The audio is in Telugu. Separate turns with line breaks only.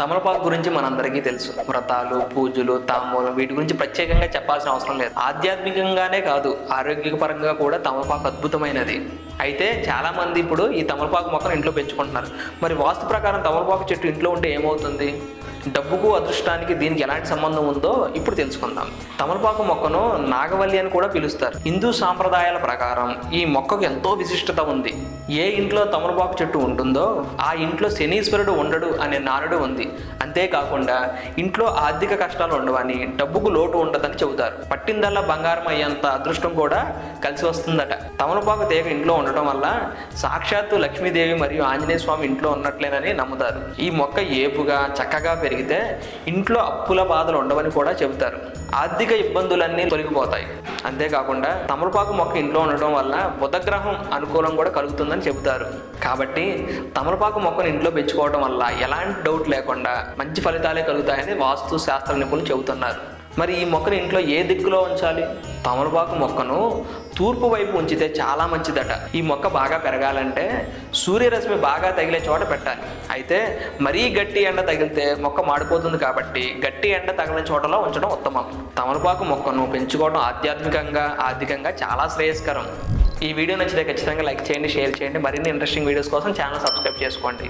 తమలపాకు గురించి మనందరికీ తెలుసు. వ్రతాలు, పూజలు, తాంబూలం వీటి గురించి ప్రత్యేకంగా చెప్పాల్సిన అవసరం లేదు. ఆధ్యాత్మికంగానే కాదు, ఆరోగ్యపరంగా కూడా తమలపాకు అద్భుతమైనది. అయితే చాలా మంది ఇప్పుడు ఈ తమలపాకు మొక్కను ఇంట్లో పెంచుకుంటున్నారు. మరి వాస్తు ప్రకారం తమలపాకు చెట్టు ఇంట్లో ఉంటే ఏమవుతుంది? డబ్బుకు, అదృష్టానికి దీనికి ఎలాంటి సంబంధం ఉందో ఇప్పుడు తెలుసుకుందాం. తమలపాకు మొక్కను నాగవల్లి అని కూడా పిలుస్తారు. హిందూ సాంప్రదాయాల ప్రకారం ఈ మొక్కకు ఎంతో విశిష్టత ఉంది. ఏ ఇంట్లో తమలపాకు చెట్టు ఉంటుందో ఆ ఇంట్లో శనీశ్వరుడు ఉండడు అనే నానుడు ఉంది. అంతేకాకుండా ఇంట్లో ఆర్థిక కష్టాలు ఉండవని, డబ్బుకు లోటు ఉండదని చెబుతారు. పట్టిందల్లా బంగారం అయ్యేంత అదృష్టం కూడా కలిసి వస్తుందట. తమలపాకు తీగ ఇంట్లో ఉండటం వల్ల సాక్షాత్తు లక్ష్మీదేవి మరియు ఆంజనేయ స్వామి ఇంట్లో ఉన్నట్లేనని నమ్ముతారు. ఈ మొక్క ఏపుగా చక్కగా పెరిగితే ఇంట్లో అప్పుల బాధలు ఉండవని కూడా చెబుతారు. ఆర్థిక ఇబ్బందులన్నీ తొలగిపోతాయి. అంతేకాకుండా తమలపాకు మొక్క ఇంట్లో ఉండటం వల్ల బుధగ్రహం అనుకూలం కూడా కలుగుతుందని చెబుతారు. కాబట్టి తమలపాకు మొక్కను ఇంట్లో పెంచుకోవడం వల్ల ఎలాంటి డౌట్ లేకుండా మంచి ఫలితాలే కలుగుతాయని వాస్తు శాస్త్ర నిపుణులు చెబుతున్నారు. మరి ఈ మొక్కను ఇంట్లో ఏ దిక్కులో ఉంచాలి? తమలపాకు మొక్కను తూర్పు వైపు ఉంచితే చాలా మంచిదట. ఈ మొక్క బాగా పెరగాలంటే సూర్యరశ్మి బాగా తగిలే చోట పెట్టాలి. అయితే మరీ గట్టి ఎండ తగిలితే మొక్క మాడిపోతుంది. కాబట్టి గట్టి ఎండ తగిలిన చోటలో ఉంచడం ఉత్తమం. తమలపాకు మొక్కను పెంచుకోవడం ఆధ్యాత్మికంగా, ఆర్థికంగా చాలా శ్రేయస్కరం. ఈ వీడియో నచ్చితే ఖచ్చితంగా లైక్ చేయండి, షేర్ చేయండి. మరిన్ని ఇంట్రెస్టింగ్ వీడియోస్ కోసం ఛానల్ సబ్స్క్రైబ్ చేసుకోండి.